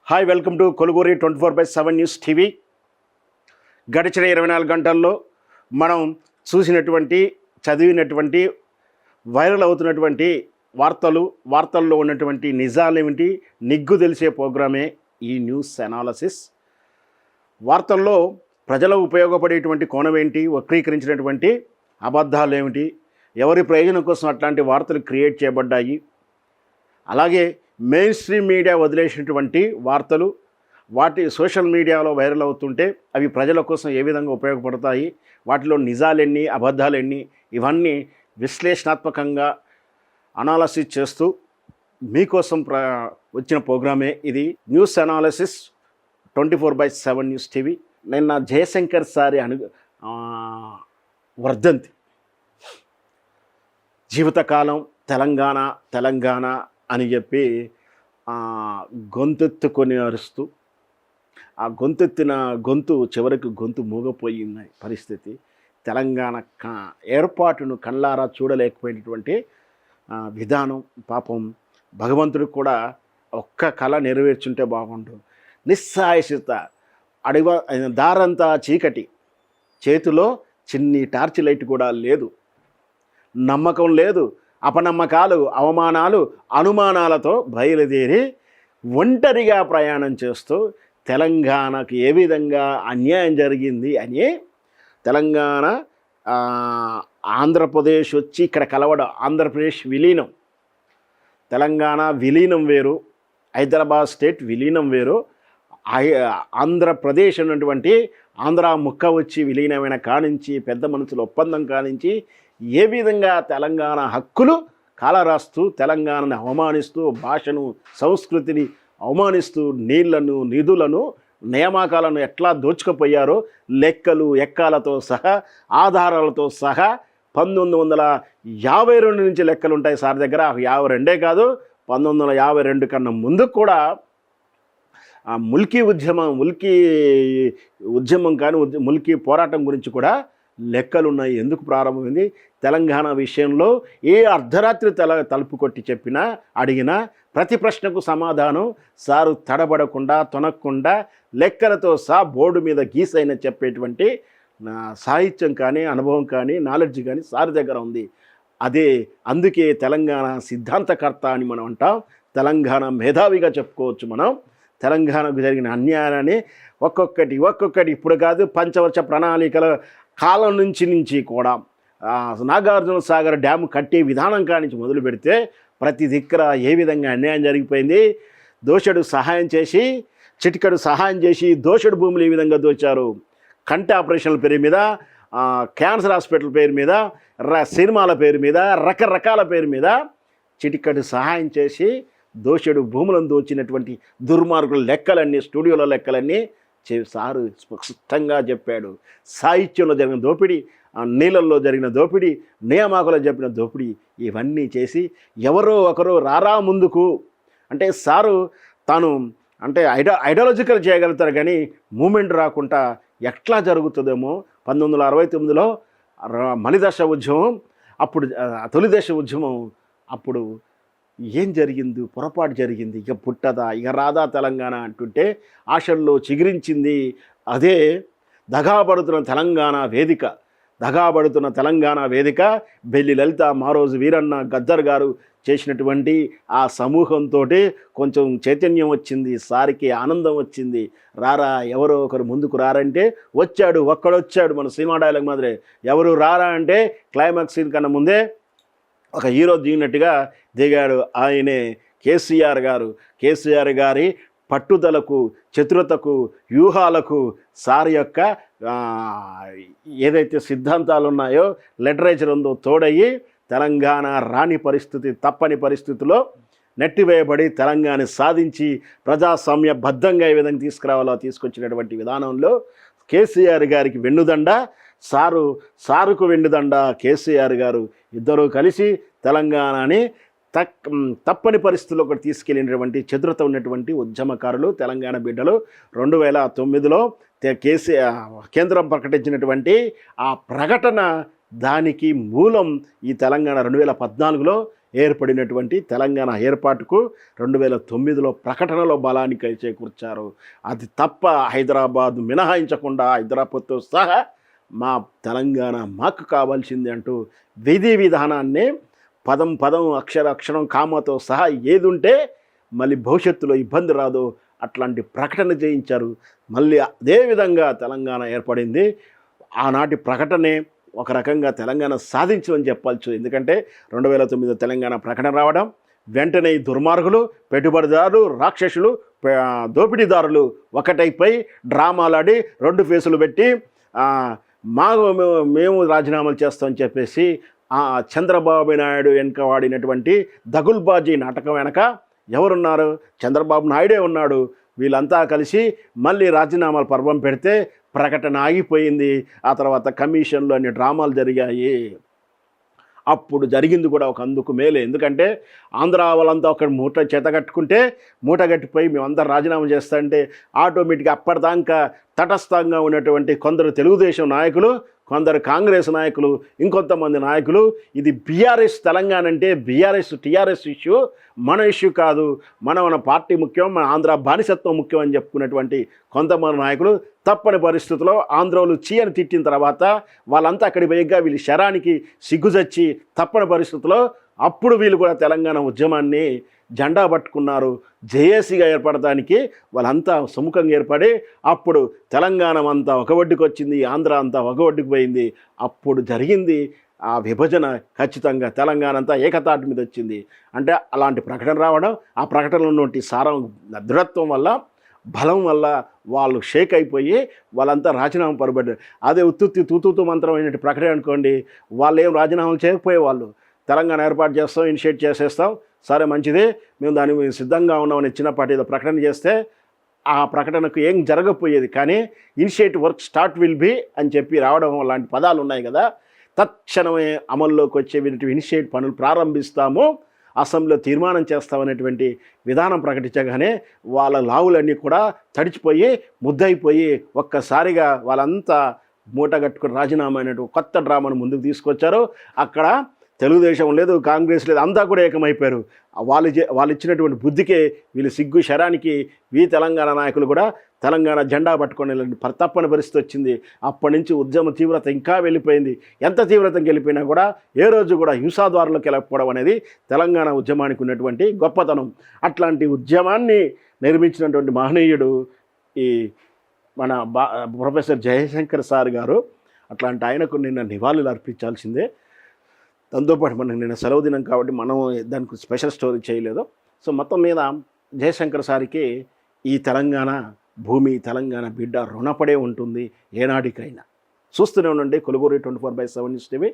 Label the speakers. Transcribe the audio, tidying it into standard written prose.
Speaker 1: Hi, welcome to Koluguri 24/7 news TV. గడిచిన 24 గంటల్లో మనం చూసినటువంటి, చదివినటువంటి, వైరల్ అవుతున్నటువంటి వార్తల్లో ఉన్నటువంటి నిజాలేమిటి, నిగ్గు తెలిసే ప్రోగ్రామే ఈ న్యూస్ అనాలసిస్. వార్తల్లో ప్రజలకు ఉపయోగపడేటువంటి కోణం ఏంటి, వక్రీకరించినటువంటి అబద్ధాలు ఏమిటి, ఎవరి ప్రయోజనం కోసం అట్లాంటి వార్తలు క్రియేట్ చేయబడ్డాయి, అలాగే మెయిన్ స్ట్రీమ్ మీడియా వదిలేసినటువంటి వార్తలు వాటి సోషల్ మీడియాలో వైరల్ అవుతుంటే అవి ప్రజల కోసం ఏ విధంగా ఉపయోగపడతాయి, వాటిలో నిజాలెన్ని, అబద్ధాలెన్ని, ఇవన్నీ విశ్లేషణాత్మకంగా అనాలసిస్ చేస్తూ మీకోసం వచ్చిన ప్రోగ్రామే ఇది న్యూస్ అనాలసిస్ 24/7 న్యూస్ టీవీ. నిన్న జయశంకర్ సారి వర్ధంతి. జీవితకాలం తెలంగాణ అని చెప్పి గొంతెత్తుకొని అరుస్తూ ఆ గొంతెత్తిన చివరికి గొంతు మూగపోయిన పరిస్థితి. తెలంగాణ ఏర్పాటును కళ్ళారా చూడలేకపోయినటువంటి విధానం. పాపం భగవంతుడికి కూడా ఒక్క కళ నెరవేర్చుంటే బాగుండు. నిస్సాయసిత, దారంతా చీకటి, చేతిలో చిన్ని టార్చ్ లైట్ కూడా లేదు, నమ్మకం లేదు, అపనమ్మకాలు, అవమానాలు, అనుమానాలతో బయలుదేరి ఒంటరిగా ప్రయాణం చేస్తూ తెలంగాణకు ఏ విధంగా అన్యాయం జరిగింది అని తెలంగాణ ఆంధ్రప్రదేశ్ వచ్చి ఇక్కడ కలవడం, ఆంధ్రప్రదేశ్ విలీనం, తెలంగాణ విలీనం వేరు, హైదరాబాద్ స్టేట్ విలీనం వేరు, ఆంధ్రప్రదేశ్ ఉన్నటువంటి ఆంధ్ర ముక్క వచ్చి విలీనమైన కానించి, పెద్ద మనుషుల ఒప్పందం కానించి ఏ విధంగా తెలంగాణ హక్కులు కాలరాస్తూ, తెలంగాణను అవమానిస్తూ, భాషను, సంస్కృతిని అవమానిస్తూ, నీళ్లను, నిధులను, నియామకాలను ఎట్లా దోచుకుపోయారో లెక్కలు, ఎక్కాలతో సహా, ఆధారాలతో సహా 1952 నుంచి లెక్కలు ఉంటాయి సార్ దగ్గర. 52 కాదు, 1952 కన్నా ముందు కూడా ముల్కీ ఉద్యమం కానీ ముల్కీ పోరాటం గురించి కూడా లెక్కలు ఉన్నాయి. ఎందుకు ప్రారంభమైంది తెలంగాణ విషయంలో ఏ అర్ధరాత్రి తలుపు కొట్టి చెప్పినా, అడిగినా ప్రతి ప్రశ్నకు సమాధానం సారు తడబడకుండా, తొనక్కుండా, లెక్కలతో బోర్డు మీద గీసైన చెప్పేటువంటి సాహిత్యం కానీ, అనుభవం కానీ, నాలెడ్జ్ కానీ సారు దగ్గర ఉంది. అందుకే తెలంగాణ సిద్ధాంతకర్త అని మనం అంటాం. తెలంగాణ మేధావిగా చెప్పుకోవచ్చు మనం. తెలంగాణకు జరిగిన అన్యాయాన్ని ఒక్కొక్కటి ఇప్పుడు కాదు, పంచవర్ష ప్రణాళికల కాలం నుంచి కూడా నాగార్జున సాగర్ డ్యాము కట్టే విధానం కానించి మొదలు పెడితే ప్రతి దిక్కర ఏ విధంగా అన్యాయం జరిగిపోయింది. దోషుడు సహాయం చేసి, చిటికడు సహాయం చేసి దోషుడు భూములు ఏ విధంగా దోచారు. కంటి ఆపరేషన్ల పేరు మీద, క్యాన్సర్ హాస్పిటల్ పేరు మీద, సినిమాల పేరు మీద, రకరకాల పేరు మీద చిటికడు సహాయం చేసి దోషుడు భూములను దోచినటువంటి దుర్మార్గుల లెక్కలన్నీ, స్టూడియోల లెక్కలన్నీ సారు స్పష్టంగా చెప్పాడు. సాహిత్యంలో జరిగిన దోపిడీ, నీళ్ళల్లో జరిగిన దోపిడీ, నియామకులు చెప్పిన దోపిడీ, ఇవన్నీ చేసి ఎవరో ఒకరు రారా ముందుకు అంటే సారు తాను అంటే ఐడియాలజికల్ చేయగలుగుతారు కానీ మూమెంట్ రాకుండా ఎట్లా జరుగుతుందేమో. 1969లో మలిదశ ఉద్యమం, అప్పుడు తొలి దశ ఉద్యమం, అప్పుడు ఏం జరిగింది, పొరపాటు జరిగింది, ఇక పుట్టదా, ఇక రాదా తెలంగాణ అంటుంటే ఆశల్లో చిగురించింది అదే దగాబడుతున్న తెలంగాణ వేదిక. బెల్లి లలిత, మారోజు వీరన్న, గద్దర్ గారు చేసినటువంటి ఆ సమూహంతో కొంచెం చైతన్యం వచ్చింది, సారికి ఆనందం వచ్చింది. రారా, ఎవరో ఒకరు ముందుకు రారంటే ఒక్కడొచ్చాడు. మన సినిమా డైలాగ్ మాదిరే, ఎవరు రారా అంటే క్లైమాక్స్ సీన్ కన్నా ముందే ఒక హీరో దిగినట్టుగా దిగాడు. ఆయనే కేసీఆర్ గారి పట్టుదలకు, చతురతకు, వ్యూహాలకు, సార్ యొక్క ఏదైతే సిద్ధాంతాలు ఉన్నాయో, లిటరేచర్ ఉందో తోడయ్యి తెలంగాణ రాని పరిస్థితి, తప్పని పరిస్థితిలో నెట్టివేయబడి తెలంగాణ సాధించి ప్రజాస్వామ్యబద్ధంగా ఏ విధంగా తీసుకురావాలో తీసుకొచ్చినటువంటి విధానంలో కేసీఆర్ గారికి వెన్నుదండ, సారుకు వెన్నుదండ కేసీఆర్ గారు. ఇద్దరూ కలిసి తెలంగాణని తప్పని పరిస్థితుల్లో ఒకటి తీసుకెళ్ళినటువంటి చతురత ఉన్నటువంటి ఉద్యమకారులు, తెలంగాణ బిడ్డలు. 2009లో కేంద్రం ప్రకటించినటువంటి ఆ ప్రకటన, దానికి మూలం ఈ తెలంగాణ 2014లో ఏర్పడినటువంటి తెలంగాణ ఏర్పాటుకు 2009లో ప్రకటనలో బలాన్ని చేకూర్చారు. అది తప్ప హైదరాబాద్ మినహాయించకుండా హైదరాబాద్తో సహా మా తెలంగాణ మాకు కావాల్సింది అంటూ విధి విధానాన్ని పదం పదం అక్షరం కామాతో సహా ఏది ఉంటే మళ్ళీ భవిష్యత్తులో ఇబ్బంది రాదో అట్లాంటి ప్రకటన చేయించారు. మళ్ళీ అదేవిధంగా తెలంగాణ ఏర్పడింది. ఆనాటి ప్రకటనే ఒక రకంగా తెలంగాణ సాధించమని చెప్పాల్సి. ఎందుకంటే 2009 తెలంగాణ ప్రకటన రావడం వెంటనే ఈ దుర్మార్గులు, పెట్టుబడిదారులు, రాక్షసులు, దోపిడీదారులు ఒకటైపోయి డ్రామాలాడి 2 ఫేసులు పెట్టి మేము రాజీనామాలు చేస్తామని చెప్పేసి చంద్రబాబు నాయుడు వెనుక వాడినటువంటి దగుల్బాజీ నాటకం వెనక ఎవరున్నారు? చంద్రబాబు నాయుడే ఉన్నాడు. వీళ్ళంతా కలిసి మళ్ళీ రాజీనామాల పర్వం పెడితే ప్రకటన ఆగిపోయింది. ఆ తర్వాత కమిషన్లు అన్ని డ్రామాలు జరిగాయి. అప్పుడు జరిగింది కూడా ఒక అందుకు మేలే. ఎందుకంటే ఆంధ్ర వాళ్ళంతా ఒక మూట చేతగట్టుకుంటే మూటగట్టిపోయి మేమందరం రాజీనామా చేస్తా అంటే ఆటోమేటిక్గా అప్పటిదాకా తటస్థంగా ఉన్నటువంటి కొందరు తెలుగుదేశం నాయకులు, కొందరు కాంగ్రెస్ నాయకులు, ఇంకొంతమంది నాయకులు ఇది బీఆర్ఎస్ తెలంగాణ అంటే బీఆర్ఎస్ టీఆర్ఎస్ ఇష్యూ, మన ఇష్యూ కాదు, మన పార్టీ ముఖ్యం, మన ఆంధ్ర బానిసత్వం ముఖ్యం అని చెప్పుకున్నటువంటి కొంతమంది నాయకులు తప్పని పరిస్థితుల్లో ఆంధ్రోలు చీ అని తిట్టిన తర్వాత వాళ్ళంతా అక్కడికి పోయిగా వీళ్ళు శరానికి సిగ్గుజచ్చి తప్పని పరిస్థితుల్లో అప్పుడు వీళ్ళు కూడా తెలంగాణ ఉద్యమాన్ని జెండా పట్టుకున్నారు. జేఏసీగా ఏర్పడటానికి వాళ్ళంతా సుముఖంగా ఏర్పడి అప్పుడు తెలంగాణ అంతా ఒక ఒడ్డుకు వచ్చింది, ఆంధ్ర అంతా ఒక ఒడ్డుకు పోయింది. అప్పుడు జరిగింది ఆ విభజన. ఖచ్చితంగా తెలంగాణ అంతా ఏకతాటి మీద వచ్చింది. అంటే అలాంటి ప్రకటన రావడం, ఆ ప్రకటనలో ఉన్నటువంటి సారం దృఢత్వం వల్ల, బలం వల్ల వాళ్ళు షేక్ అయిపోయి వాళ్ళంతా రాజీనామా పరబడ్డారు. అదే ఉత్తుత్తి తూతూతు మంత్రమైనటువంటి ప్రకటన అనుకోండి, వాళ్ళు ఏం రాజీనామాలు చేయకపోయేవాళ్ళు. తెలంగాణ ఏర్పాటు చేస్తాం, ఇనిషియేట్ చేసేస్తాం, సరే మంచిదే, మేము దానికి సిద్ధంగా ఉన్నామని చిన్నపాటి ఏదో ప్రకటన చేస్తే ఆ ప్రకటనకు ఏం జరగకపోయేది. కానీ initiate work start will be అని చెప్పి రావడం లాంటి పదాలు ఉన్నాయి కదా, తక్షణమే అమల్లోకి వచ్చేటువంటి ఇనిషియేట్ పనులు ప్రారంభిస్తాము, అసెంబ్లీలో తీర్మానం చేస్తామనేటువంటి విధానం ప్రకటించగానే వాళ్ళ లావులన్నీ కూడా తడిచిపోయి ముద్దయిపోయి ఒక్కసారిగా వాళ్ళంతా మూటగట్టుకుని రాజీనామా అనేటువంటి కొత్త డ్రామాను ముందుకు తీసుకొచ్చారు. అక్కడ తెలుగుదేశం లేదు, కాంగ్రెస్ లేదు, అంతా కూడా ఏకమైపోయారు. వాళ్ళు ఇచ్చినటువంటి బుద్ధికే వీళ్ళు సిగ్గు శరానికి తెలంగాణ నాయకులు కూడా తెలంగాణ జెండా పట్టుకొని తప్పని పరిస్థితి వచ్చింది. అప్పటి నుంచి ఉద్యమ తీవ్రత ఇంకా వెళ్ళిపోయింది. ఎంత తీవ్రతకి వెళ్ళిపోయినా కూడా ఏ రోజు కూడా హింసాద్వారంలోకి వెళ్ళకపోవడం అనేది తెలంగాణ ఉద్యమానికి ఉన్నటువంటి గొప్పతనం. అట్లాంటి ఉద్యమాన్ని నిర్మించినటువంటి మహనీయుడు ఈ మన ప్రొఫెసర్ జయశంకర్ సార్ గారు. అట్లాంటి ఆయనకు నిన్న నివాళులు అర్పించాల్సిందే. దాంతోపాటు మనకి నిన్న సెలవు దినం కాబట్టి మనం దానికి స్పెషల్ స్టోరీ చేయలేదు. సో మొత్తం మీద జయశంకర్ సార్కి ఈ తెలంగాణ భూమి, తెలంగాణ బిడ్డ రుణపడే ఉంటుంది ఏనాటికైనా. చూస్తూనే ఉండండి కొలుగురి 24/7 న్యూస్ టీవీ.